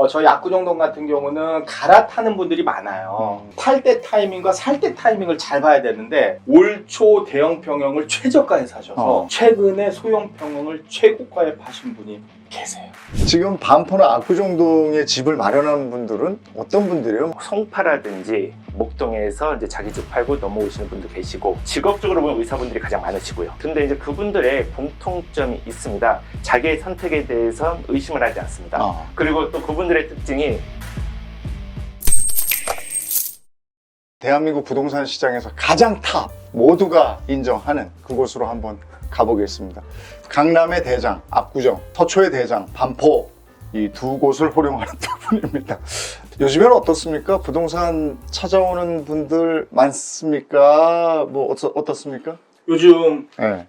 저희 압구정동 같은 경우는 갈아타는 분들이 많아요. 탈 때 타이밍과 살 때 타이밍을 잘 봐야 되는데 올 초 대형 평형을 최저가에 사셔서 최근에 소형 평형을 최고가에 파신 분이 계세요. 지금 반포나 압구정동에 집을 마련하는 분들은 어떤 분들이에요? 송파라든지 목동에서 이제 자기 집 팔고 넘어오시는 분도 계시고, 직업적으로 보면 의사분들이 가장 많으시고요. 근데 이제 그분들의 공통점이 있습니다. 자기의 선택에 대해서 의심을 하지 않습니다. 그리고 또 그분들의 특징이 대한민국 부동산 시장에서 가장 탑, 모두가 인정하는 그곳으로 한번 가보겠습니다. 강남의 대장, 압구정, 서초의 대장, 반포, 이 두 곳을 호령하는 두 분입니다. 요즘에는 어떻습니까? 부동산 찾아오는 분들 많습니까? 뭐 어떻습니까? 요즘 네.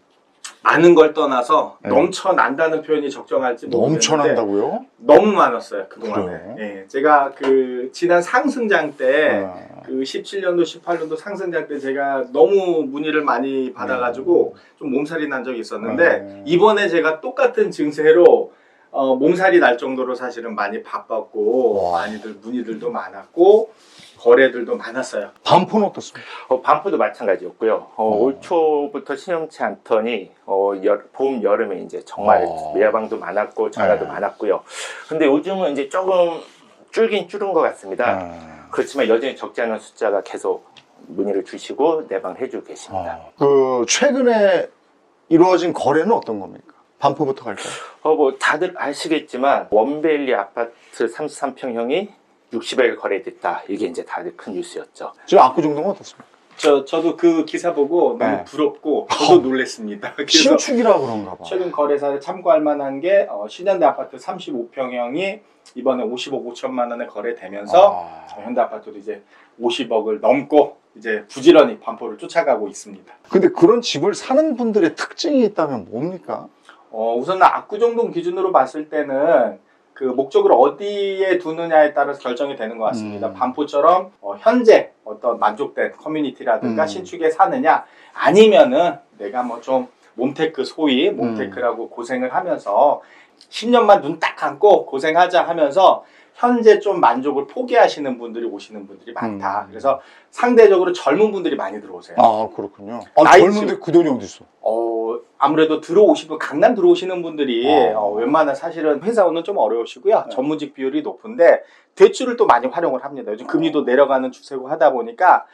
많은 걸 떠나서 네. 넘쳐난다는 표현이 적정할지 모르겠는데 넘쳐난다고요? 너무 많았어요, 그동안에. 그래요? 예, 제가 그 지난 상승장 때 아. 그 17년도, 18년도 상승장 때 제가 너무 문의를 많이 받아가지고 좀 몸살이 난 적이 있었는데 이번에 제가 똑같은 증세로 몸살이 날 정도로 사실은 많이 바빴고 많이들 문의들도 많았고 거래들도 많았어요. 반포는 어떻습니까? 반포도 마찬가지였고요. 올 초부터 시험치 않더니 봄, 여름에 이제 정말 매화방도 많았고 전화도 많았고요. 근데 요즘은 이제 조금 줄긴 줄은 것 같습니다. 그렇지만 여전히 적지 않은 숫자가 계속 문의를 주시고 내방해 주고 계십니다. 그 최근에 이루어진 거래는 어떤 겁니까? 반포부터 갈까요? 뭐 다들 아시겠지만 원베일리 아파트 33평형이 60억에 거래됐다. 이게 이제 다들 큰 뉴스였죠. 지금 압구정동은 어떻습니까? 저도 그 기사 보고 너무 부럽고 저도 놀랬습니다. 그래서 신축이라 그런가 봐. 최근 거래사를 참고할 만한 게 신현대 아파트 35평형이 이번에 50억 5천만 원에 거래되면서 현대아파트도 이제 50억을 넘고 이제 부지런히 반포를 쫓아가고 있습니다. 근데 그런 집을 사는 분들의 특징이 있다면 뭡니까? 우선 압구정동 기준으로 봤을 때는 그 목적을 어디에 두느냐에 따라서 결정이 되는 것 같습니다. 반포처럼 현재 어떤 만족된 커뮤니티라든가 신축에 사느냐, 아니면은 내가 뭐 좀 몸테크, 소위 몸테크라고 고생을 하면서 10년만 눈 딱 감고 고생하자 하면서 현재 좀 만족을 포기하시는 분들이 오시는 분들이 많다. 그래서 상대적으로 젊은 분들이 많이 들어오세요. 아, 그렇군요. 나이 젊은데 그 돈이 어디 있어? 아무래도 들어오시고 강남 들어오시는 분들이 웬만한 사실은 회사원은 좀 어려우시고요. 전문직 비율이 높은데 대출을 또 많이 활용을 합니다. 요즘 금리도 내려가는 추세고 하다 보니까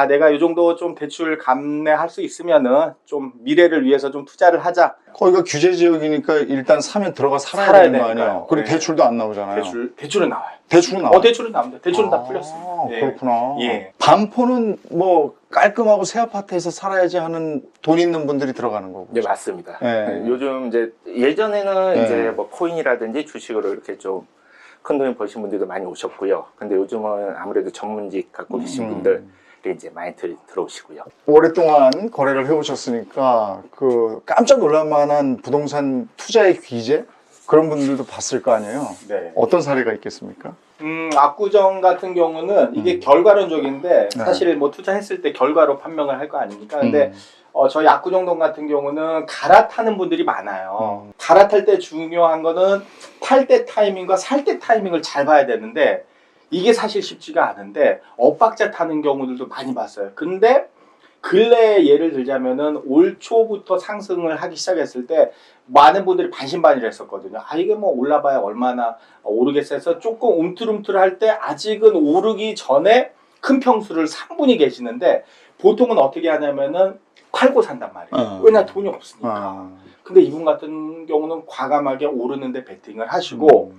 내가 이 정도 좀 대출 감내할 수 있으면은 좀 미래를 위해서 좀 투자를 하자. 거기가 규제 지역이니까 일단 사면 들어가 살아야 되는 거 아니에요? 그리고 대출도 안 나오잖아요. 대출은 나와요. 대출은 나와요? 대출은 나옵니다. 대출은 다 풀렸어요. 그렇구나. 예. 반포는 뭐 깔끔하고 새 아파트에서 살아야지 하는 돈 있는 분들이 들어가는 거고. 네, 맞습니다. 네. 요즘 이제 예전에는 네. 이제 뭐 코인이라든지 주식으로 이렇게 좀 큰 돈을 버신 분들도 많이 오셨고요. 근데 요즘은 아무래도 전문직 갖고 계신 분들 이제 많이 들어오시고요. 오랫동안 거래를 해오셨으니까 그 깜짝 놀랄 만한 부동산 투자의 귀재? 그런 분들도 봤을 거 아니에요? 네. 어떤 사례가 있겠습니까? 압구정 같은 경우는 이게 결과론적인데 사실 뭐 투자했을 때 결과로 판명을 할 거 아닙니까? 근데 저희 압구정동 같은 경우는 갈아타는 분들이 많아요. 갈아탈 때 중요한 거는 탈 때 타이밍과 살 때 타이밍을 잘 봐야 되는데 이게 사실 쉽지가 않은데 엇박자 타는 경우들도 많이 봤어요. 근데 근래 예를 들자면은 올 초부터 상승을 하기 시작했을 때 많은 분들이 반신반의를 했었거든요. 이게 뭐 올라봐야 얼마나 오르겠어 해서 조금 움틀움틀할 때 아직은 오르기 전에 큰 평수를 산 분이 계시는데 보통은 어떻게 하냐면은 팔고 산단 말이에요. 왜냐 돈이 없으니까. 근데 이분 같은 경우는 과감하게 오르는데 베팅을 하시고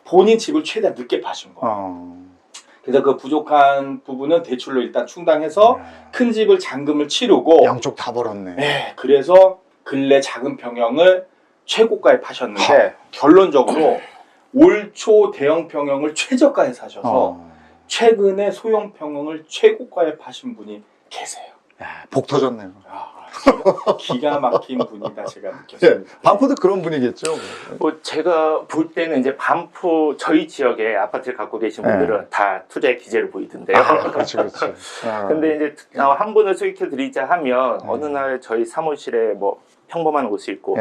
본인 집을 최대한 늦게 파신 거예요. 그래서 그 부족한 부분은 대출로 일단 충당해서 큰 집을 잔금을 치르고 양쪽 다 벌었네. 네, 그래서 근래 작은 평형을 최고가에 파셨는데 결론적으로 올 초 대형 평형을 최저가에 사셔서 최근에 소형 평형을 최고가에 파신 분이 계세요. 복 터졌네요. 기가 막힌 분이다 제가 느꼈습니다. 반포도 그런 분이겠죠. 뭐 제가 볼 때는 이제 반포 저희 지역에 아파트를 갖고 계신 분들은 다 투자의 기재를 보이던데요. 그렇지, 그렇지. 근데 이제 한 분을 소개해 드리자 하면 어느 날 저희 사무실에 뭐 평범한 옷을 입고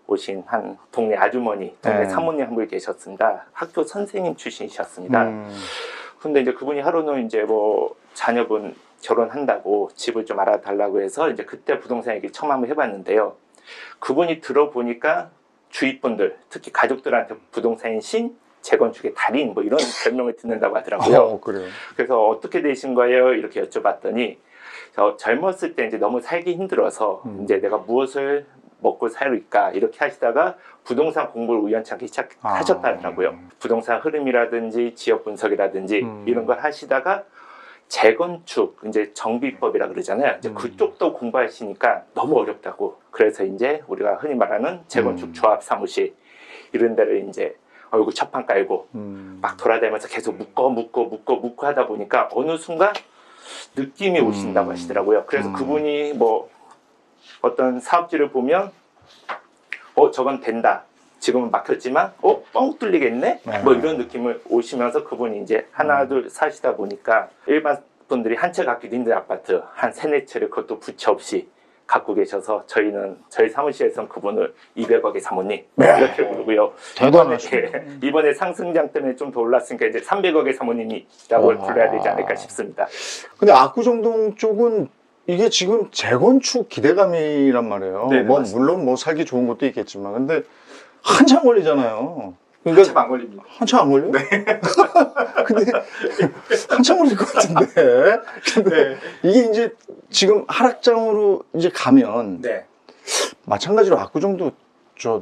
오신 한 동네 아주머니, 동네 네. 사모님 한 분이 계셨습니다. 학교 선생님 출신이셨습니다. 근데 이제 그분이 하루는 이제 뭐 자녀분 결혼한다고 집을 좀 알아달라고 해서 이제 그때 부동산 얘기 처음 한번 해봤는데요. 그분이 들어보니까 주위 분들, 특히 가족들한테 부동산인 신, 재건축의 달인 뭐 이런 별명을 듣는다고 하더라고요. 그래요. 그래서 어떻게 되신 거예요? 이렇게 여쭤봤더니 젊었을 때 이제 너무 살기 힘들어서 이제 내가 무엇을 먹고 살까 이렇게 하시다가 부동산 공부를 우연찮게 시작하셨다더라고요. 부동산 흐름이라든지 지역 분석이라든지 이런 걸 하시다가 재건축, 이제 정비법이라 그러잖아요. 이제 그쪽도 공부하시니까 너무 어렵다고. 그래서 이제 우리가 흔히 말하는 재건축 조합 사무실 이런 데를 이제 얼굴 첫판 깔고 막 돌아다니면서 계속 묶어 하다 보니까 어느 순간 느낌이 오신다고 하시더라고요. 그래서 그분이 뭐 어떤 사업지를 보면 저건 된다. 지금은 막혔지만 뻥 뚫리겠네? 뭐 이런 느낌을 오시면서 그분이 이제 하나 둘 사시다 보니까 일반 분들이 한 채 갖기도 힘든 아파트 한 3-4채를 그것도 부채 없이 갖고 계셔서 저희 사무실에서는 그분을 200억의 사모님 이렇게 부르고요. 대단하시네. 이번에 상승장 때문에 좀 더 올랐으니까 이제 300억의 사모님이라고 불러야 되지 않을까 싶습니다. 근데 압구정동 쪽은 이게 지금 재건축 기대감이란 말이에요. 네, 뭐 맞습니다. 물론 뭐 살기 좋은 것도 있겠지만 근데 한참 걸리잖아요. 한참 안 걸립니다. 한참 안 걸려요? 네. 근데 한참 걸릴 것 같은데. 근데 이게 이제 지금 하락장으로 이제 가면 네. 마찬가지로 압구정도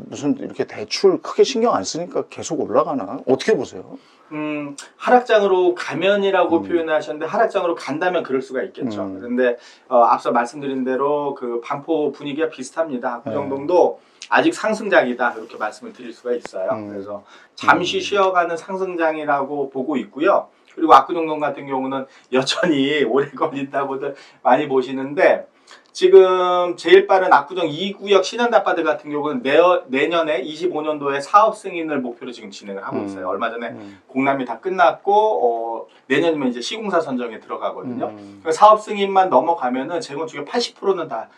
무슨 이렇게 대출 크게 신경 안 쓰니까 계속 올라가나? 어떻게 보세요? 하락장으로 가면이라고 표현하셨는데 하락장으로 간다면 그럴 수가 있겠죠. 그런데 앞서 말씀드린 대로 그 반포 분위기가 비슷합니다. 압구정동도 아직 상승장이다 이렇게 말씀을 드릴 수가 있어요. 그래서 잠시 쉬어가는 상승장이라고 보고 있고요. 그리고 압구정동 같은 경우는 여전히 오래 걸린다고들 많이 보시는데 지금 제일 빠른 압구정 2구역 신현아파트 같은 경우는 내년에 25년도에 사업 승인을 목표로 지금 진행을 하고 있어요. 얼마 전에 공람이 다 끝났고 내년이면 이제 시공사 선정에 들어가거든요. 사업 승인만 넘어가면은 재건축의 80%는 다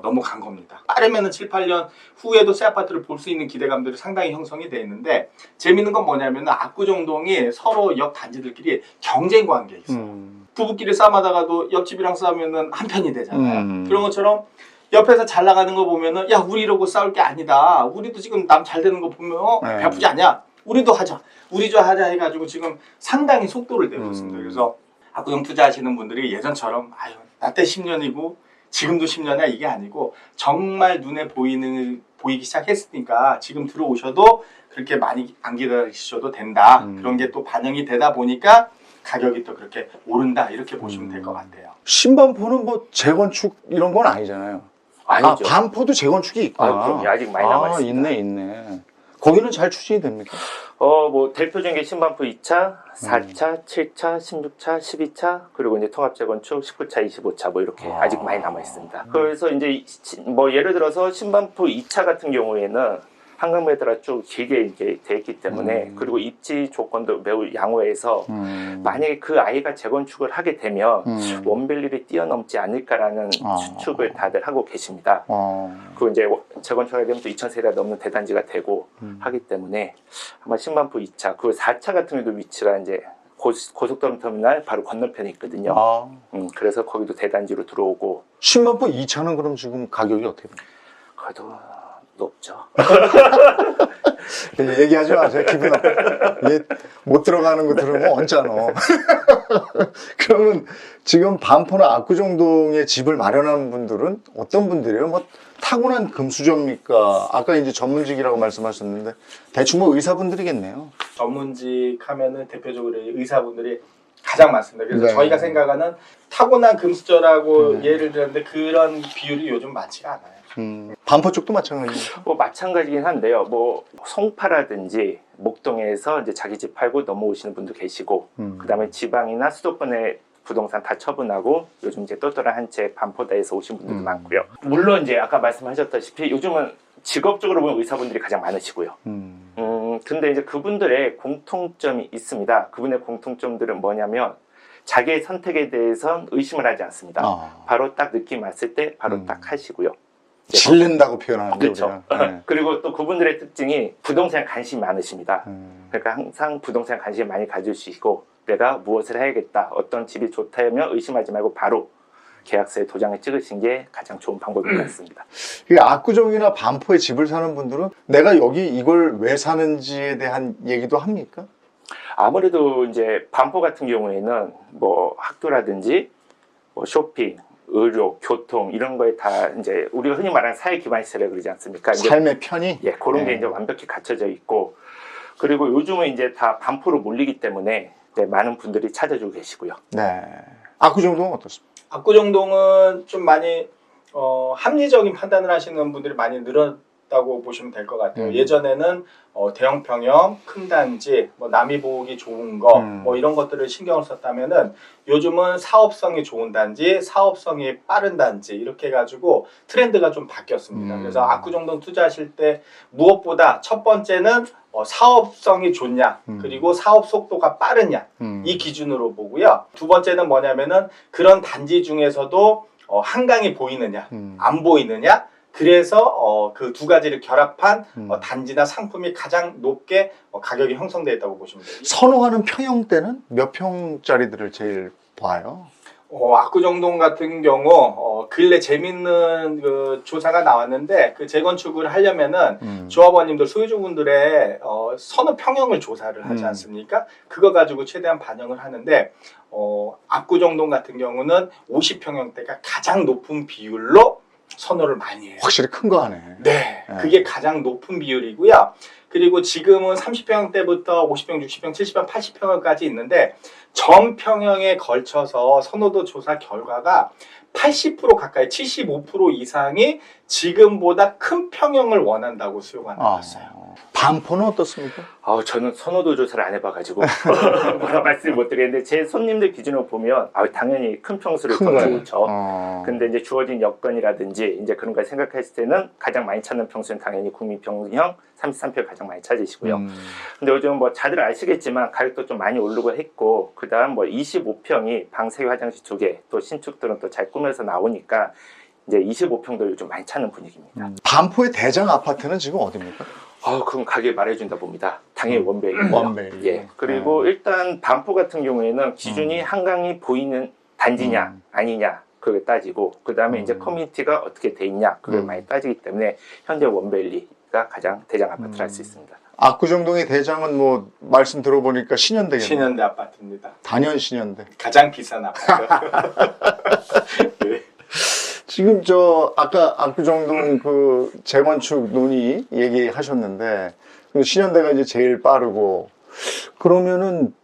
넘어간 겁니다. 빠르면은 7-8년 후에도 새 아파트를 볼 수 있는 기대감들이 상당히 형성이 돼 있는데 재밌는 건 뭐냐면은 압구정동이 서로 옆 단지들끼리 경쟁 관계에 있어요. 부부끼리 싸움하다가도 옆집이랑 싸우면은 한 편이 되잖아요. 그런 것처럼 옆에서 잘 나가는 거 보면은 야 우리 이러고 싸울 게 아니다. 우리도 지금 남 잘 되는 거 보면 배아프지 않냐? 우리도 하자. 우리도 하자 해가지고 지금 상당히 속도를 내고 있습니다. 그래서 압구정 투자하시는 분들이 예전처럼 아유 나 때 10년이고 지금도 10년이야 이게 아니고 정말 눈에 보이기 시작했으니까 지금 들어오셔도 그렇게 많이 안 기다리셔도 된다. 그런 게 또 반영이 되다 보니까 가격이 또 그렇게 오른다 이렇게 보시면 될 것 같아요. 신반포는 뭐 재건축 이런 건 아니잖아요. 아니죠. 반포도 재건축이 있구나. 그럼요. 아직 많이 남아있습니다. 있네. 거기는 잘 추진이 됩니까? 뭐 대표적인 게 신반포 2차, 4차, 7차, 16차, 12차 그리고 이제 통합재건축 19차, 25차 뭐 이렇게 아직 많이 남아 있습니다. 그래서 이제 뭐 예를 들어서 신반포 2차 같은 경우에는 한강변에 따라 쭉 길게 이제 돼 있기 때문에 그리고 입지 조건도 매우 양호해서 만약에 그 아이가 재건축을 하게 되면 원밸류를 뛰어넘지 않을까라는 추측을 다들 하고 계십니다. 그리고 이제 재건축하게 되면 또 2,000세대가 넘는 대단지가 되고 하기 때문에 아마 신반포 2차, 그 4차 같은 경우도 위치가 이제 고속도로 터미널 바로 건너편에 있거든요. 그래서 거기도 대단지로 들어오고. 신반포 2차는 그럼 지금 가격이 어떻게 됩니까? 그래도 높죠. 얘기하지 마세요. 기분 나빠. 못 들어가는 거 들으면 언짢아. 그러면 지금 반포나 압구정동에 집을 마련하는 분들은 어떤 분들이에요? 뭐 타고난 금수저입니까? 아까 이제 전문직이라고 말씀하셨는데 대충 뭐 의사분들이겠네요. 전문직 하면은 대표적으로 의사분들이 가장 많습니다. 그래서 네. 저희가 생각하는 타고난 금수저라고 예를 들었는데 그런 비율이 요즘 많지가 않아요. 반포 쪽도 마찬가지입니다. 뭐 마찬가지긴 한데요. 뭐 송파라든지 목동에서 이제 자기 집 팔고 넘어오시는 분도 계시고, 그다음에 지방이나 수도권에 부동산 다 처분하고 요즘 이제 똘똘한 한 채 반포다에서 오신 분들도 많고요. 물론 이제 아까 말씀하셨다시피 요즘은 직업적으로 보면 의사분들이 가장 많으시고요. 근데 이제 그분들의 공통점이 있습니다. 그분의 공통점들은 뭐냐면 자기의 선택에 대해선 의심을 하지 않습니다. 바로 딱 느낌 왔을 때 바로 딱 하시고요. 질른다고 표현하는데 그렇죠. 우리가. 네. 그리고 또 그분들의 특징이 부동산에 관심이 많으십니다. 그러니까 항상 부동산에 관심을 많이 가지시고 내가 무엇을 해야겠다, 어떤 집이 좋다면 의심하지 말고 바로 계약서에 도장을 찍으신 게 가장 좋은 방법인 것 같습니다. 이 압구정이나 반포에 집을 사는 분들은 내가 여기 이걸 왜 사는지에 대한 얘기도 합니까? 아무래도 이제 반포 같은 경우에는 뭐 학교라든지 뭐 쇼핑, 의료, 교통 이런 거에 다 이제 우리가 흔히 말하는 사회 기반 시설이라고 그러지 않습니까? 이제 삶의 편의? 예, 그런 게 이제 완벽히 갖춰져 있고, 그리고 요즘은 이제 다 반포로 몰리기 때문에 네, 많은 분들이 찾아주고 계시고요. 네. 압구정동은 어떻습니까? 압구정동은 좀 많이 합리적인 판단을 하시는 분들이 많이 늘었다고 보시면 될 것 같아요. 예전에는 대형 평형, 큰 단지, 뭐 남이 보기 좋은 거, 뭐 이런 것들을 신경을 썼다면은 요즘은 사업성이 좋은 단지, 사업성이 빠른 단지 이렇게 해가지고 트렌드가 좀 바뀌었습니다. 그래서 압구정동 투자하실 때 무엇보다 첫 번째는 사업성이 좋냐, 그리고 사업 속도가 빠르냐, 이 기준으로 보고요. 두 번째는 뭐냐면은 그런 단지 중에서도 한강이 보이느냐, 안 보이느냐, 그래서 그 두 가지를 결합한 단지나 상품이 가장 높게 가격이 형성되어 있다고 보시면 돼요. 선호하는 평형대는 몇 평짜리들을 제일 봐요? 압구정동 같은 경우 근래 재밌는 그 조사가 나왔는데 그 재건축을 하려면은 조합원님들 소유주분들의 선호 평형을 조사를 하지 않습니까? 그거 가지고 최대한 반영을 하는데 압구정동 같은 경우는 50평형대가 가장 높은 비율로 선호를 많이 해요. 확실히 큰 거 하네. 네, 그게 가장 높은 비율이고요. 그리고 지금은 30평대부터 50평, 60평, 70평, 80평까지 있는데 전평형에 걸쳐서 선호도 조사 결과가 80% 가까이 75% 이상이 지금보다 큰 평형을 원한다고 수요가 나왔어요. 반포는 어떻습니까? 저는 선호도 조사를 안 해봐가지고 뭐라 말씀 못 드리겠는데 제 손님들 기준으로 보면 당연히 큰 평수를 더 좋죠. 근데 이제 주어진 여건이라든지 이제 그런 걸 생각했을 때는 가장 많이 찾는 평수는 당연히 국민평형 33평을 가장 많이 찾으시고요. 근데 요즘 뭐 다들 아시겠지만 가격도 좀 많이 오르고 했고, 그 다음 뭐 25평이 방 3개 화장실 2개, 또 신축들은 또 잘 꾸며서 나오니까 이제 25평도 요즘 많이 찾는 분위기입니다. 반포의 대장 아파트는 지금 어디입니까? 그럼 가격 말해준다 봅니다. 당연히 원베이고요. 원베이. 예. 그리고 일단 반포 같은 경우에는 기준이 한강이 보이는 단지냐 아니냐 그걸 따지고, 그 다음에 이제 커뮤니티가 어떻게 돼 있냐 그걸 많이 따지기 때문에 현재 원베일리가 가장 대장 아파트를 할 수 있습니다. 압구정동의 대장은 뭐 말씀 들어보니까 신현대겠네요. 신현대 아파트입니다. 단연 신현대. 가장 비싼 아파트. 네. 지금 아까 압구정동 그 재건축 논의 얘기하셨는데 신현대가 이제 제일 빠르고, 그러면은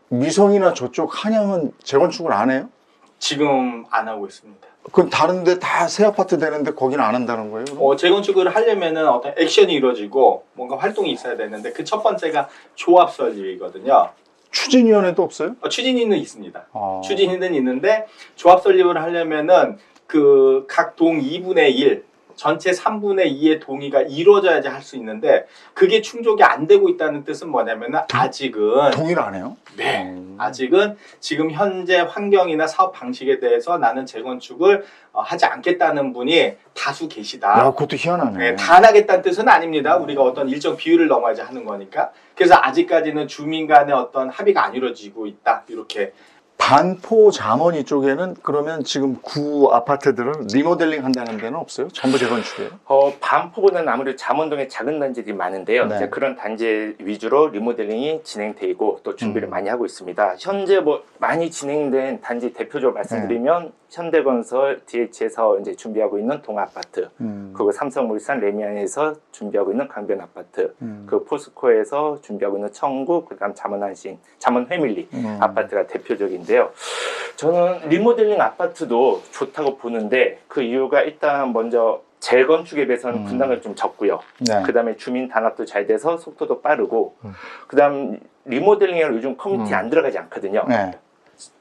미성이나 저쪽 한양은 재건축을 안 해요? 지금 안 하고 있습니다. 그럼 다른데 다 새 아파트 되는데 거기는 안 한다는 거예요? 그럼? 재건축을 하려면은 어떤 액션이 이루어지고 뭔가 활동이 있어야 되는데 그 첫 번째가 조합 설립이거든요. 추진위원회도 없어요? 추진위는 있습니다. 추진위는 있는데 조합 설립을 하려면은 그 각 동 2분의 1, 전체 3분의 2의 동의가 이루어져야지 할 수 있는데 그게 충족이 안 되고 있다는 뜻은 뭐냐면은 아직은 동의를 안 해요? 네, 아직은 지금 현재 환경이나 사업 방식에 대해서 나는 재건축을 하지 않겠다는 분이 다수 계시다. 야, 그것도 희한하네. 네, 다 안 하겠다는 뜻은 아닙니다. 우리가 어떤 일정 비율을 넘어야지 하는 거니까. 그래서 아직까지는 주민 간의 어떤 합의가 안 이루어지고 있다. 이렇게. 반포 잠원 이쪽에는 그러면 지금 구 아파트들은 리모델링 한다는 데는 없어요? 전부 재건축이에요? 반포보다는 아무래도 잠원동에 작은 단지들이 많은데요. 네. 이제 그런 단지 위주로 리모델링이 진행되고 또 준비를 많이 하고 있습니다. 현재 뭐 많이 진행된 단지 대표적으로 말씀드리면 현대건설 DH에서 이제 준비하고 있는 동아파트, 그리고 삼성물산 레미안에서 준비하고 있는 강변아파트, 그 포스코에서 준비하고 있는 청구, 그다음 잠원한신, 잠원회밀리 아파트가 대표적인데요. 저는 리모델링 아파트도 좋다고 보는데 그 이유가 일단 먼저 재건축에 비해서는 분담금이 좀 적고요. 네. 그 다음에 주민 단합도 잘 돼서 속도도 빠르고, 그 다음 리모델링에는 요즘 커뮤니티 안 들어가지 않거든요. 네.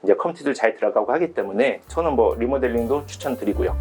이제 커뮤니티도 잘 들어가고 하기 때문에 저는 뭐 리모델링도 추천드리고요.